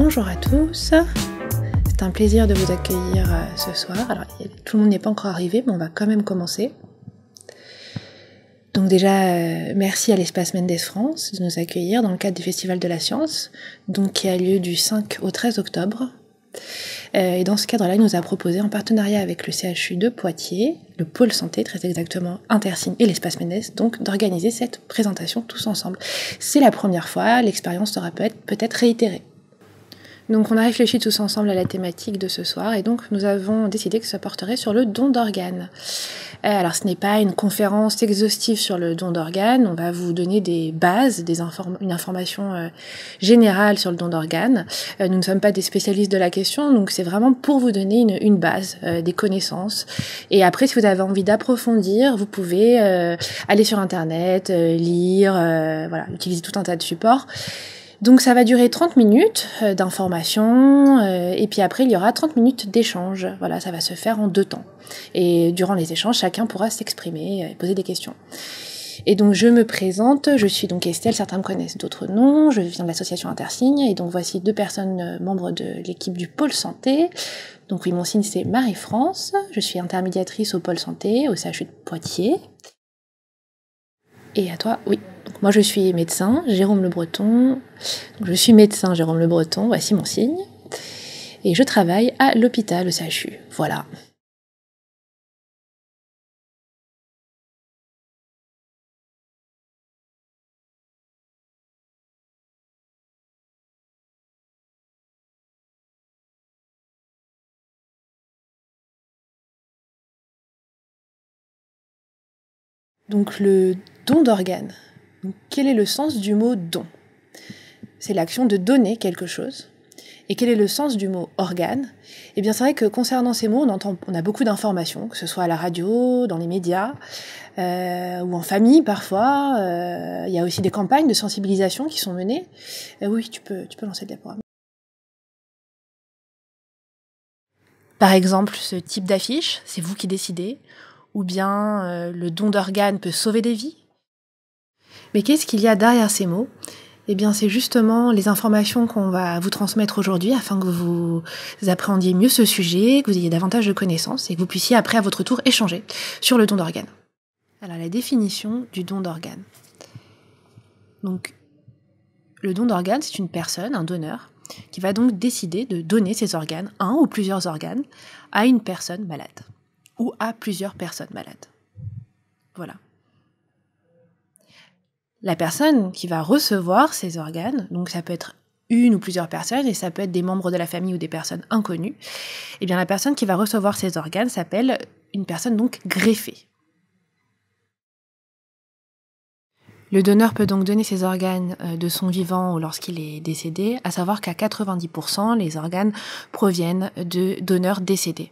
Bonjour à tous, c'est un plaisir de vous accueillir ce soir. Alors tout le monde n'est pas encore arrivé, mais on va quand même commencer. Donc déjà, merci à l'Espace Mendes France de nous accueillir dans le cadre du Festival de la Science, donc qui a lieu du 5 au 13 octobre. Et dans ce cadre-là, il nous a proposé, en partenariat avec le CHU de Poitiers, le pôle santé, très exactement, Intersigne et l'Espace Mendes, donc d'organiser cette présentation tous ensemble. C'est la première fois, l'expérience sera peut-être réitérée. Donc on a réfléchi tous ensemble à la thématique de ce soir et donc nous avons décidé que ça porterait sur le don d'organes. Alors ce n'est pas une conférence exhaustive sur le don d'organes, on va vous donner des bases, une information générale sur le don d'organes. Nous ne sommes pas des spécialistes de la question, donc c'est vraiment pour vous donner une base, des connaissances. Et après, si vous avez envie d'approfondir, vous pouvez aller sur Internet, lire, utiliser tout un tas de supports. Donc ça va durer 30 minutes d'information et puis après il y aura 30 minutes d'échange. Voilà, ça va se faire en 2 temps. Et durant les échanges, chacun pourra s'exprimer et poser des questions. Et donc je me présente, je suis donc Estelle, certains me connaissent d'autres noms, je viens de l'association Intersigne et donc voici 2 personnes membres de l'équipe du pôle santé. Donc oui, mon signe c'est Marie-France, je suis intermédiatrice au pôle santé, au CHU de Poitiers. Et à toi, oui. Donc moi je suis médecin, Jérôme Le Breton. Donc, je suis médecin, Jérôme Le Breton, voici mon signe. Et je travaille à l'hôpital, au CHU. Voilà. Donc le don d'organes. Donc, quel est le sens du mot don ? C'est l'action de donner quelque chose. Et quel est le sens du mot organe ? Eh bien c'est vrai que concernant ces mots, on a beaucoup d'informations, que ce soit à la radio, dans les médias, ou en famille parfois. Il y a aussi des campagnes de sensibilisation qui sont menées. Oui, tu peux lancer le diaporama. Par exemple, ce type d'affiche, c'est vous qui décidez, ou bien le don d'organes peut sauver des vies. Mais qu'est-ce qu'il y a derrière ces mots ? Eh bien, c'est justement les informations qu'on va vous transmettre aujourd'hui afin que vous appréhendiez mieux ce sujet, que vous ayez davantage de connaissances et que vous puissiez après à votre tour échanger sur le don d'organes. Alors, la définition du don d'organes. Donc, le don d'organes, c'est une personne, un donneur, qui va donc décider de donner ses organes, un ou plusieurs organes, à une personne malade, ou à plusieurs personnes malades. Voilà. La personne qui va recevoir ces organes, donc ça peut être une ou plusieurs personnes, et ça peut être des membres de la famille ou des personnes inconnues, et bien la personne qui va recevoir ces organes s'appelle une personne donc greffée. Le donneur peut donc donner ses organes de son vivant ou lorsqu'il est décédé, à savoir qu'à 90%, les organes proviennent de donneurs décédés.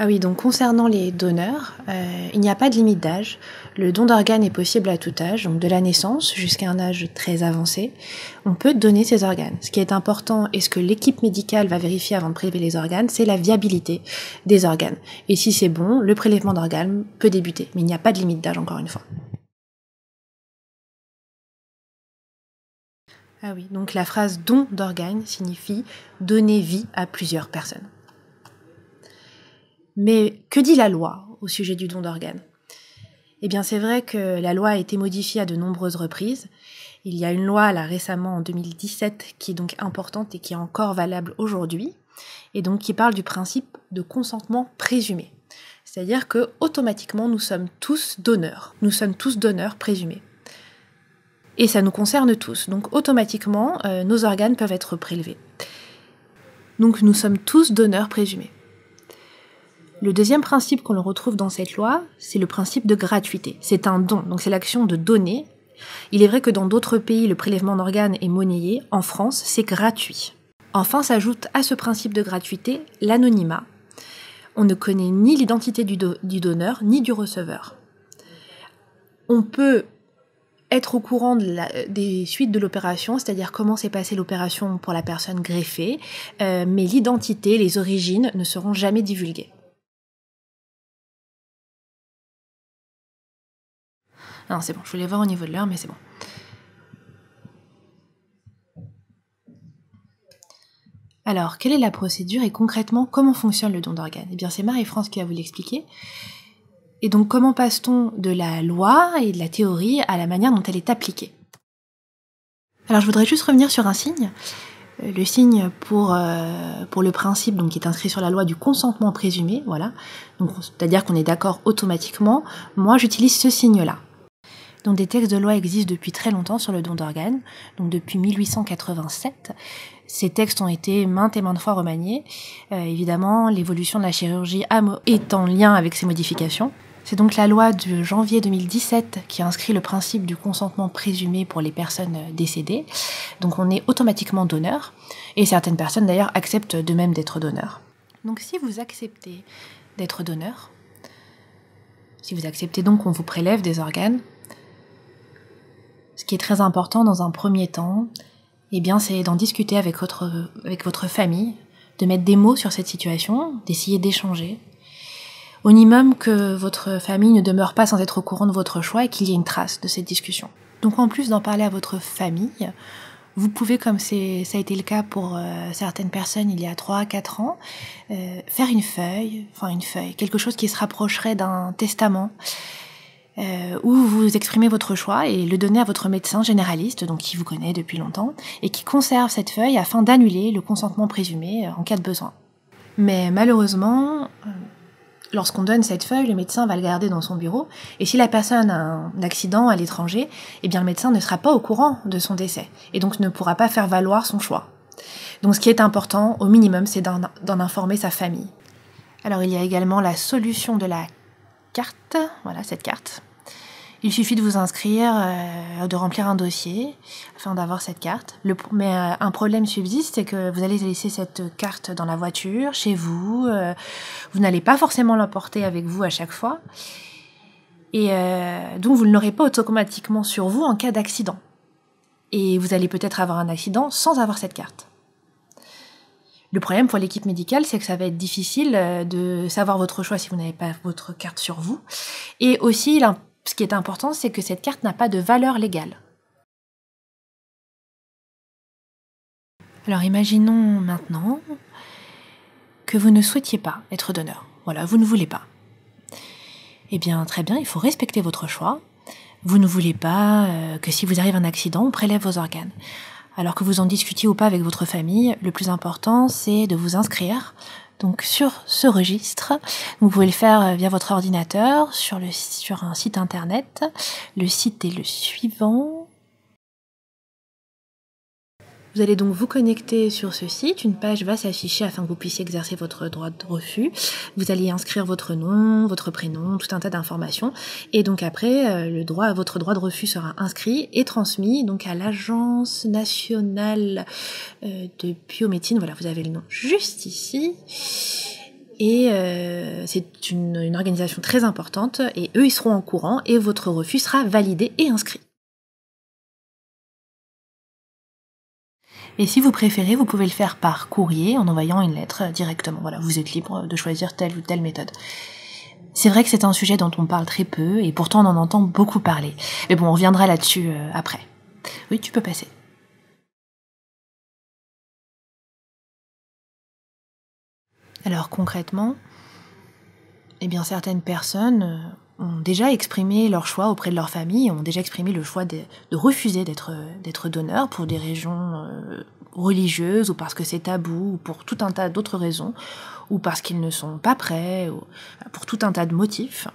Ah oui, donc concernant les donneurs, il n'y a pas de limite d'âge. Le don d'organes est possible à tout âge, donc de la naissance jusqu'à un âge très avancé. On peut donner ses organes. Ce qui est important et ce que l'équipe médicale va vérifier avant de prélever les organes, c'est la viabilité des organes. Et si c'est bon, le prélèvement d'organes peut débuter. Mais il n'y a pas de limite d'âge, encore une fois. Ah oui, donc la phrase don d'organes signifie donner vie à plusieurs personnes. Mais que dit la loi au sujet du don d'organes ? Eh bien, c'est vrai que la loi a été modifiée à de nombreuses reprises. Il y a une loi, là, récemment, en 2017, qui est donc importante et qui est encore valable aujourd'hui, et donc qui parle du principe de consentement présumé. C'est-à-dire que, automatiquement, nous sommes tous donneurs. Nous sommes tous donneurs présumés. Et ça nous concerne tous. Donc, automatiquement, nos organes peuvent être prélevés. Donc, nous sommes tous donneurs présumés. Le deuxième principe qu'on retrouve dans cette loi, c'est le principe de gratuité. C'est un don, donc c'est l'action de donner. Il est vrai que dans d'autres pays, le prélèvement d'organes est monnayé. En France, c'est gratuit. Enfin, s'ajoute à ce principe de gratuité l'anonymat. On ne connaît ni l'identité du donneur, ni du receveur. On peut être au courant des suites de l'opération, c'est-à-dire comment s'est passée l'opération pour la personne greffée, mais l'identité, les origines ne seront jamais divulguées. Non, c'est bon, je voulais voir au niveau de l'heure, mais c'est bon. Alors, quelle est la procédure et concrètement, comment fonctionne le don d'organes? Eh bien, c'est Marie-France qui va vous l'expliquer. Et donc, comment passe-t-on de la loi et de la théorie à la manière dont elle est appliquée? Alors, je voudrais juste revenir sur un signe. Le signe pour le principe donc, qui est inscrit sur la loi du consentement présumé, voilà. Donc, c'est-à-dire qu'on est d'accord automatiquement. Moi, j'utilise ce signe-là. Donc, des textes de loi existent depuis très longtemps sur le don d'organes, donc depuis 1887. Ces textes ont été maintes et maintes fois remaniés. Évidemment, l'évolution de la chirurgie est en lien avec ces modifications. C'est donc la loi de janvier 2017 qui inscrit le principe du consentement présumé pour les personnes décédées. Donc on est automatiquement donneur, et certaines personnes d'ailleurs acceptent de même d'être donneur. Donc si vous acceptez d'être donneur, si vous acceptez donc qu'on vous prélève des organes, ce qui est très important dans un premier temps, eh bien c'est d'en discuter avec votre famille, de mettre des mots sur cette situation, d'essayer d'échanger. Au minimum que votre famille ne demeure pas sans être au courant de votre choix et qu'il y ait une trace de cette discussion. Donc en plus d'en parler à votre famille, vous pouvez, comme ça a été le cas pour certaines personnes il y a 3-4 ans, faire une feuille, quelque chose qui se rapprocherait d'un testament, où vous exprimez votre choix et le donnez à votre médecin généraliste, donc qui vous connaît depuis longtemps, et qui conserve cette feuille afin d'annuler le consentement présumé en cas de besoin. Mais malheureusement, lorsqu'on donne cette feuille, le médecin va le garder dans son bureau, et si la personne a un accident à l'étranger, eh bien le médecin ne sera pas au courant de son décès, et donc ne pourra pas faire valoir son choix. Donc ce qui est important, au minimum, c'est d'en informer sa famille. Alors il y a également la solution de la carte, voilà cette carte. Il suffit de vous inscrire, de remplir un dossier afin d'avoir cette carte. Mais un problème subsiste, c'est que vous allez laisser cette carte dans la voiture, chez vous. Vous n'allez pas forcément l'emporter avec vous à chaque fois. Et donc vous ne l'aurez pas automatiquement sur vous en cas d'accident. Et vous allez peut-être avoir un accident sans avoir cette carte. Le problème pour l'équipe médicale, c'est que ça va être difficile de savoir votre choix si vous n'avez pas votre carte sur vous. Et aussi, ce qui est important, c'est que cette carte n'a pas de valeur légale. Alors imaginons maintenant que vous ne souhaitiez pas être donneur. Voilà, vous ne voulez pas. Eh bien, très bien, il faut respecter votre choix. Vous ne voulez pas que si vous arrive un accident, on prélève vos organes. Alors que vous en discutiez ou pas avec votre famille, le plus important, c'est de vous inscrire donc sur ce registre. Vous pouvez le faire via votre ordinateur, sur un site internet. Le site est le suivant. Vous allez donc vous connecter sur ce site, une page va s'afficher afin que vous puissiez exercer votre droit de refus. Vous allez inscrire votre nom, votre prénom, tout un tas d'informations. Et donc après, votre droit de refus sera inscrit et transmis donc à l'Agence nationale de biomédecine. Voilà, vous avez le nom juste ici. Et c'est une organisation très importante et eux, ils seront au courant et votre refus sera validé et inscrit. Et si vous préférez, vous pouvez le faire par courrier en envoyant une lettre directement. Voilà, vous êtes libre de choisir telle ou telle méthode. C'est vrai que c'est un sujet dont on parle très peu et pourtant on en entend beaucoup parler. Mais bon, on reviendra là-dessus après. Oui, tu peux passer. Alors concrètement, eh bien certaines personnes ont déjà exprimé leur choix auprès de leur famille, ont déjà exprimé le choix de refuser d'être donneur pour des raisons religieuses ou parce que c'est tabou ou pour tout un tas d'autres raisons ou parce qu'ils ne sont pas prêts ou pour tout un tas de motifs.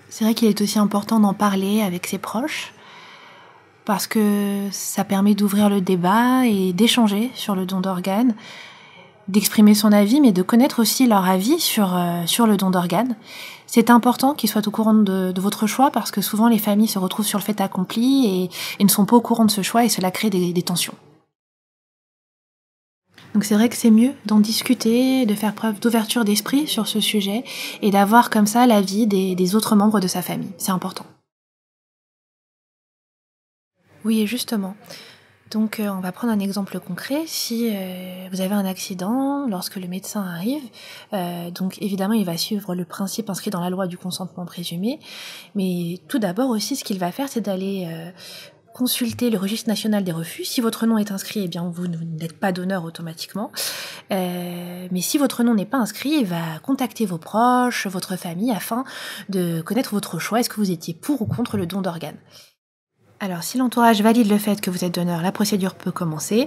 C'est vrai qu'il est aussi important d'en parler avec ses proches parce que ça permet d'ouvrir le débat et d'échanger sur le don d'organes, d'exprimer son avis, mais de connaître aussi leur avis sur le don d'organes. C'est important qu'ils soient au courant de votre choix parce que souvent les familles se retrouvent sur le fait accompli et ne sont pas au courant de ce choix et cela crée des tensions. Donc c'est vrai que c'est mieux d'en discuter, de faire preuve d'ouverture d'esprit sur ce sujet et d'avoir comme ça l'avis des autres membres de sa famille. C'est important. Oui, et justement. Donc on va prendre un exemple concret. Si vous avez un accident, lorsque le médecin arrive, donc évidemment il va suivre le principe inscrit dans la loi du consentement présumé, mais tout d'abord aussi ce qu'il va faire c'est d'aller consulter le registre national des refus. Si votre nom est inscrit, eh bien vous n'êtes pas donneur automatiquement. Mais si votre nom n'est pas inscrit, il va contacter vos proches, votre famille, afin de connaître votre choix. Est-ce que vous étiez pour ou contre le don d'organes ? Alors, si l'entourage valide le fait que vous êtes donneur, la procédure peut commencer.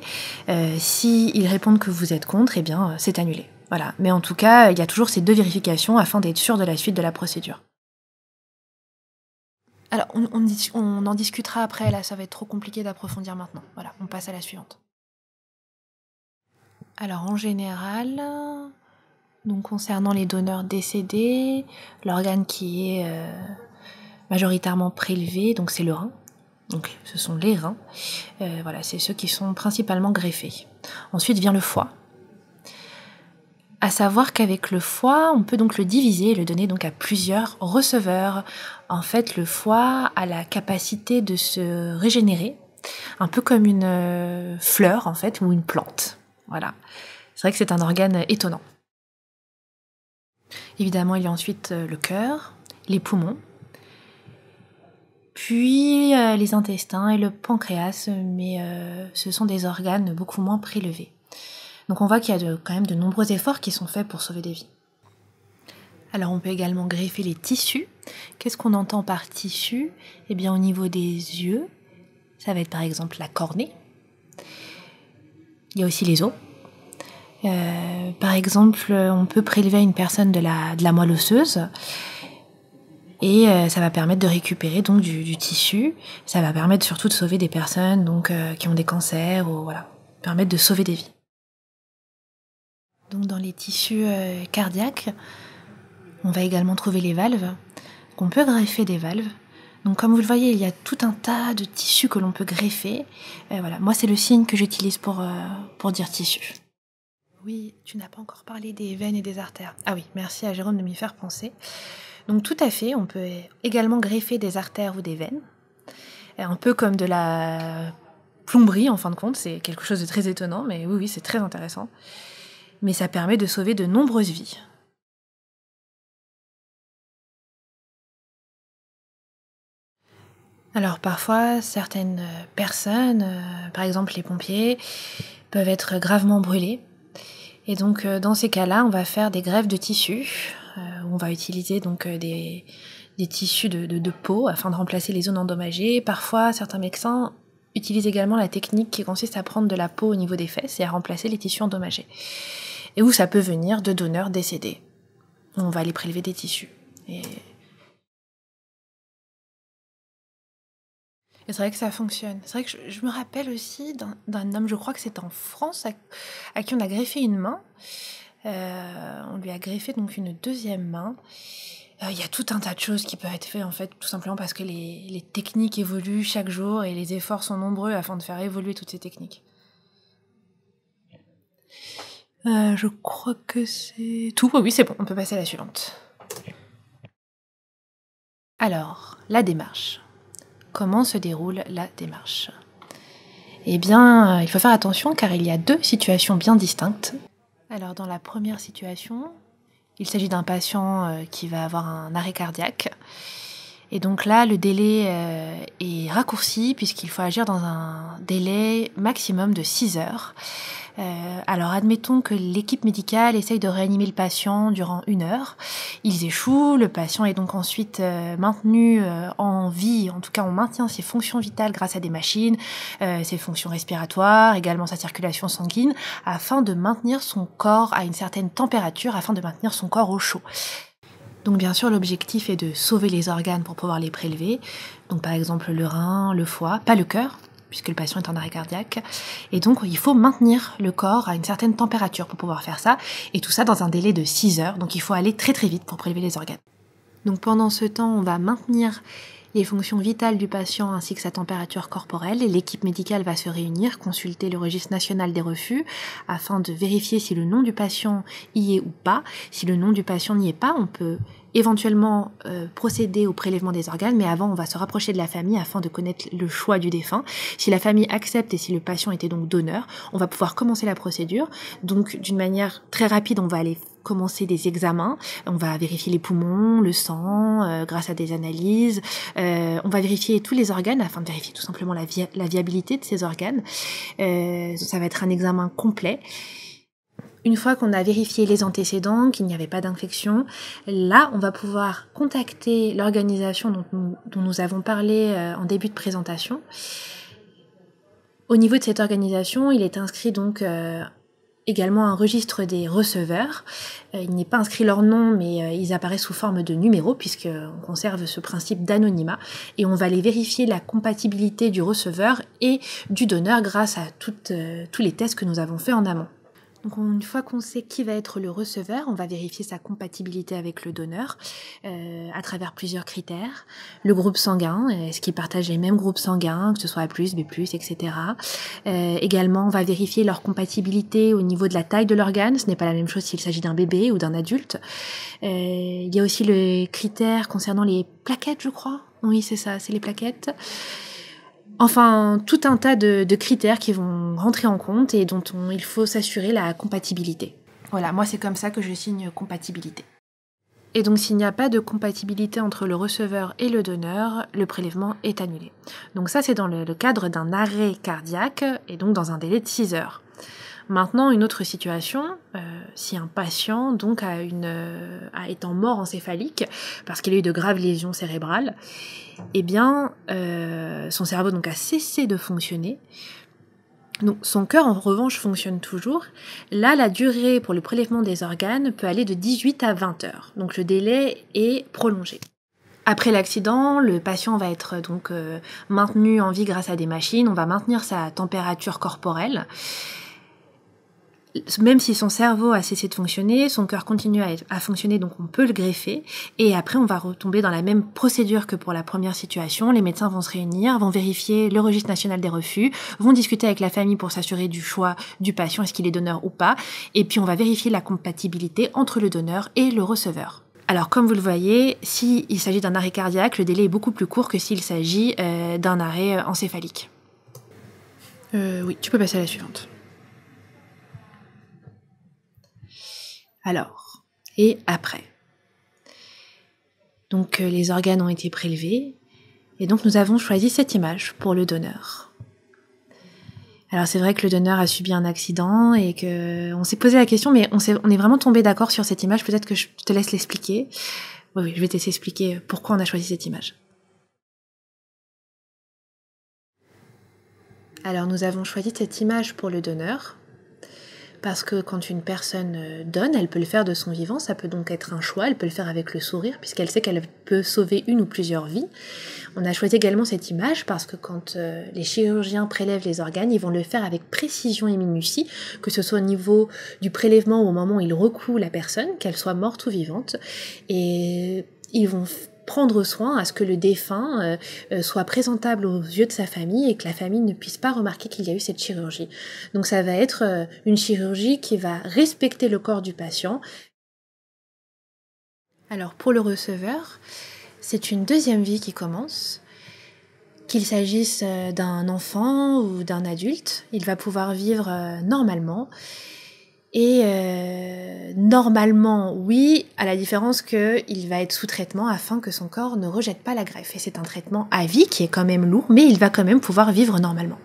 S'ils répondent que vous êtes contre, eh bien, c'est annulé. Voilà. Mais en tout cas, il y a toujours ces 2 vérifications afin d'être sûr de la suite de la procédure. Alors, on en discutera après, là, ça va être trop compliqué d'approfondir maintenant. Voilà, on passe à la suivante. Alors, en général, donc concernant les donneurs décédés, l'organe qui est majoritairement prélevé, donc c'est le rein. Donc, ce sont les reins. Voilà, c'est ceux qui sont principalement greffés. Ensuite vient le foie. À savoir qu'avec le foie, on peut donc le diviser et le donner donc à plusieurs receveurs. En fait, le foie a la capacité de se régénérer, un peu comme une fleur en fait, ou une plante. Voilà. C'est vrai que c'est un organe étonnant. Évidemment, il y a ensuite le cœur, les poumons, puis les intestins et le pancréas, mais ce sont des organes beaucoup moins prélevés. Donc on voit qu'il y a quand même de nombreux efforts qui sont faits pour sauver des vies. Alors on peut également greffer les tissus. Qu'est-ce qu'on entend par tissu ? Eh bien au niveau des yeux, ça va être par exemple la cornée. Il y a aussi les os. Par exemple, on peut prélever à une personne de la moelle osseuse et ça va permettre de récupérer donc du tissu. Ça va permettre surtout de sauver des personnes donc qui ont des cancers ou voilà, permettre de sauver des vies. Donc dans les tissus cardiaques, on va également trouver les valves. On peut greffer des valves. Donc comme vous le voyez, il y a tout un tas de tissus que l'on peut greffer. Voilà, moi c'est le signe que j'utilise pour dire tissu. Oui, tu n'as pas encore parlé des veines et des artères. Ah oui, merci à Jérôme de m'y faire penser. Donc tout à fait, on peut également greffer des artères ou des veines. Un peu comme de la plomberie en fin de compte, c'est quelque chose de très étonnant, mais oui, c'est très intéressant. Mais ça permet de sauver de nombreuses vies. Alors parfois, certaines personnes, par exemple les pompiers, peuvent être gravement brûlés. Et donc dans ces cas-là, on va faire des greffes de tissus. On va utiliser donc des tissus de peau afin de remplacer les zones endommagées. Parfois, certains médecins utilisent également la technique qui consiste à prendre de la peau au niveau des fesses et à remplacer les tissus endommagés. Et où ça peut venir de donneurs décédés. On va aller prélever des tissus. Et c'est vrai que ça fonctionne. C'est vrai que je me rappelle aussi d'un homme, je crois que c'est en France, à qui on a greffé une main. On lui a greffé donc une deuxième main. Il y a tout un tas de choses qui peuvent être faites en fait, tout simplement parce que les techniques évoluent chaque jour et les efforts sont nombreux afin de faire évoluer toutes ces techniques. Je crois que c'est tout. Oui, c'est bon, on peut passer à la suivante. Alors, la démarche. Comment se déroule la démarche ? Eh bien, il faut faire attention car il y a 2 situations bien distinctes. Alors, dans la première situation, il s'agit d'un patient qui va avoir un arrêt cardiaque. Et donc là, le délai est raccourci puisqu'il faut agir dans un délai maximum de 6 heures. Alors admettons que l'équipe médicale essaye de réanimer le patient durant 1 heure. Ils échouent, le patient est donc ensuite maintenu en vie, en tout cas on maintient ses fonctions vitales grâce à des machines, ses fonctions respiratoires, également sa circulation sanguine, afin de maintenir son corps à une certaine température, afin de maintenir son corps au chaud. Donc bien sûr l'objectif est de sauver les organes pour pouvoir les prélever, donc par exemple le rein, le foie, pas le cœur, puisque le patient est en arrêt cardiaque. Et donc, il faut maintenir le corps à une certaine température pour pouvoir faire ça, et tout ça dans un délai de 6 heures, donc il faut aller très très vite pour prélever les organes. Donc pendant ce temps, on va maintenir les fonctions vitales du patient ainsi que sa température corporelle, et l'équipe médicale va se réunir, consulter le registre national des refus, afin de vérifier si le nom du patient y est ou pas. Si le nom du patient n'y est pas, on peut éventuellement procéder au prélèvement des organes, mais avant on va se rapprocher de la famille afin de connaître le choix du défunt. Si la famille accepte et si le patient était donc donneur, on va pouvoir commencer la procédure. Donc d'une manière très rapide, on va aller commencer des examens. On va vérifier les poumons, le sang, grâce à des analyses. On va vérifier tous les organes afin de vérifier tout simplement la viabilité de ces organes. Ça va être un examen complet. Une fois qu'on a vérifié les antécédents, qu'il n'y avait pas d'infection, là, on va pouvoir contacter l'organisation dont nous avons parlé en début de présentation. Au niveau de cette organisation, il est inscrit donc également un registre des receveurs. Il n'est pas inscrit leur nom, mais ils apparaissent sous forme de numéros, puisqu'on conserve ce principe d'anonymat. Et on va aller vérifier la compatibilité du receveur et du donneur grâce à tous les tests que nous avons faits en amont. Donc une fois qu'on sait qui va être le receveur, on va vérifier sa compatibilité avec le donneur à travers plusieurs critères. Le groupe sanguin, est-ce qu'il partage les mêmes groupes sanguins, que ce soit A+, B+, etc. Également, on va vérifier leur compatibilité au niveau de la taille de l'organe. Ce n'est pas la même chose s'il s'agit d'un bébé ou d'un adulte. Il y a aussi le critère concernant les plaquettes, je crois. Oui, c'est ça, c'est les plaquettes. Enfin, tout un tas de critères qui vont rentrer en compte et dont il faut s'assurer la compatibilité. Voilà, moi c'est comme ça que je signe compatibilité. Et donc s'il n'y a pas de compatibilité entre le receveur et le donneur, le prélèvement est annulé. Donc ça c'est dans le cadre d'un arrêt cardiaque et donc dans un délai de 6 heures. Maintenant, une autre situation, si un patient donc étant mort encéphalique parce qu'il a eu de graves lésions cérébrales, eh bien, son cerveau donc a cessé de fonctionner. Donc, son cœur, en revanche, fonctionne toujours. Là, la durée pour le prélèvement des organes peut aller de 18 à 20 heures. Donc, le délai est prolongé. Après l'accident, le patient va être donc maintenu en vie grâce à des machines. On va maintenir sa température corporelle. Même si son cerveau a cessé de fonctionner, son cœur continue à fonctionner, donc on peut le greffer. Et après, on va retomber dans la même procédure que pour la première situation. Les médecins vont se réunir, vont vérifier le registre national des refus, vont discuter avec la famille pour s'assurer du choix du patient, est-ce qu'il est donneur ou pas. Et puis, on va vérifier la compatibilité entre le donneur et le receveur. Alors, comme vous le voyez, s'il s'agit d'un arrêt cardiaque, le délai est beaucoup plus court que s'il s'agit d'un arrêt encéphalique. Oui, tu peux passer à la suivante. Alors, et après. Donc les organes ont été prélevés, et donc nous avons choisi cette image pour le donneur. Alors c'est vrai que le donneur a subi un accident, et qu'on s'est posé la question, mais on est vraiment tombé d'accord sur cette image, peut-être que je te laisse l'expliquer. Oui, je vais te laisser expliquer pourquoi on a choisi cette image. Alors nous avons choisi cette image pour le donneur, parce que quand une personne donne, elle peut le faire de son vivant, ça peut donc être un choix, elle peut le faire avec le sourire, puisqu'elle sait qu'elle peut sauver une ou plusieurs vies. On a choisi également cette image parce que quand les chirurgiens prélèvent les organes, ils vont le faire avec précision et minutie, que ce soit au niveau du prélèvement ou au moment où ils recouent la personne, qu'elle soit morte ou vivante, et ils vont prendre soin à ce que le défunt soit présentable aux yeux de sa famille et que la famille ne puisse pas remarquer qu'il y a eu cette chirurgie. Donc ça va être une chirurgie qui va respecter le corps du patient. Alors pour le receveur, c'est une deuxième vie qui commence. Qu'il s'agisse d'un enfant ou d'un adulte, il va pouvoir vivre normalement. Et normalement, oui, à la différence qu'il va être sous traitement afin que son corps ne rejette pas la greffe. Et c'est un traitement à vie qui est quand même lourd, mais il va quand même pouvoir vivre normalement.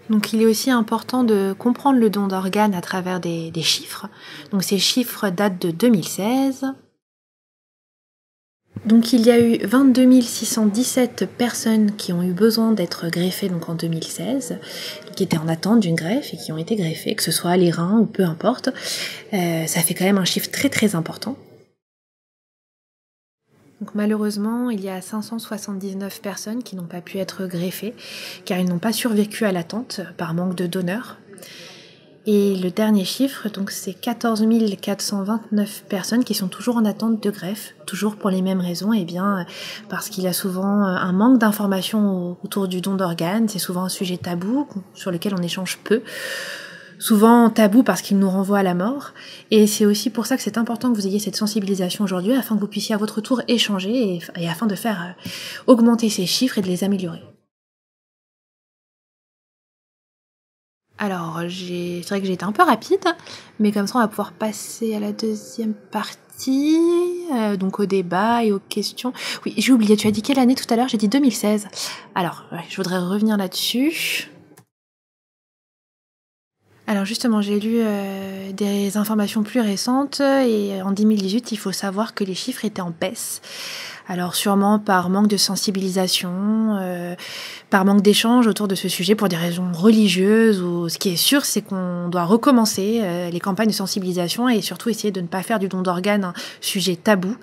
Donc il est aussi important de comprendre le don d'organes à travers des chiffres. Donc ces chiffres datent de 2016. Donc il y a eu 22 617 personnes qui ont eu besoin d'être greffées donc en 2016, qui étaient en attente d'une greffe et qui ont été greffées, que ce soit les reins ou peu importe. Ça fait quand même un chiffre très très important. Donc malheureusement, il y a 579 personnes qui n'ont pas pu être greffées, car ils n'ont pas survécu à l'attente par manque de donneurs. Et le dernier chiffre, donc c'est 14 429 personnes qui sont toujours en attente de greffe, toujours pour les mêmes raisons, et bien parce qu'il y a souvent un manque d'informations autour du don d'organes, c'est souvent un sujet tabou sur lequel on échange peu. souvent tabous parce qu'ils nous renvoient à la mort. Et c'est aussi pour ça que c'est important que vous ayez cette sensibilisation aujourd'hui, afin que vous puissiez à votre tour échanger et afin de faire augmenter ces chiffres et de les améliorer. Alors, c'est vrai que j'ai été un peu rapide, mais comme ça, on va pouvoir passer à la deuxième partie, donc au débat et aux questions. Oui, j'ai oublié, tu as dit quelle année tout à l'heure? J'ai dit 2016. Alors, ouais, je voudrais revenir là-dessus. Alors justement, j'ai lu des informations plus récentes et en 2018, il faut savoir que les chiffres étaient en baisse. Alors sûrement par manque de sensibilisation, par manque d'échange autour de ce sujet pour des raisons religieuses. Ou ce qui est sûr, c'est qu'on doit recommencer les campagnes de sensibilisation et surtout essayer de ne pas faire du don d'organes un sujet tabou.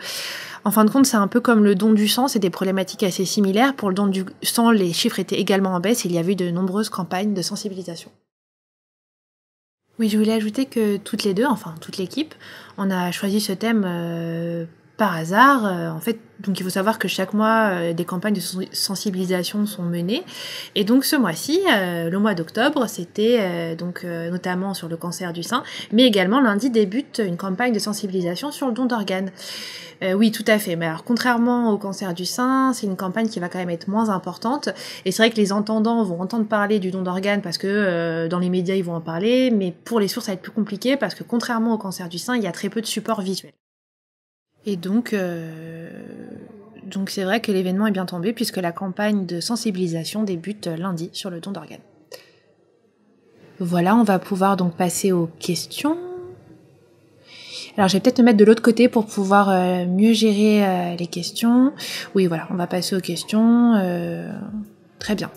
En fin de compte, c'est un peu comme le don du sang, c'est des problématiques assez similaires. Pour le don du sang, les chiffres étaient également en baisse et il y a eu de nombreuses campagnes de sensibilisation. Oui, je voulais ajouter que toutes les deux, enfin toute l'équipe, on a choisi ce thème par hasard. En fait, donc il faut savoir que chaque mois, des campagnes de sensibilisation sont menées. Et donc ce mois-ci, le mois d'octobre, c'était notamment sur le cancer du sein, mais également lundi débute une campagne de sensibilisation sur le don d'organes. Oui, tout à fait. Mais alors, contrairement au cancer du sein, c'est une campagne qui va quand même être moins importante. Et c'est vrai que les entendants vont entendre parler du don d'organes parce que dans les médias, ils vont en parler. Mais pour les sources, ça va être plus compliqué parce que contrairement au cancer du sein, il y a très peu de support visuel. Et donc c'est vrai que l'événement est bien tombé puisque la campagne de sensibilisation débute lundi sur le don d'organes. Voilà, on va pouvoir donc passer aux questions. Alors, je vais peut-être me mettre de l'autre côté pour pouvoir mieux gérer les questions. Oui, voilà, on va passer aux questions. Très bien.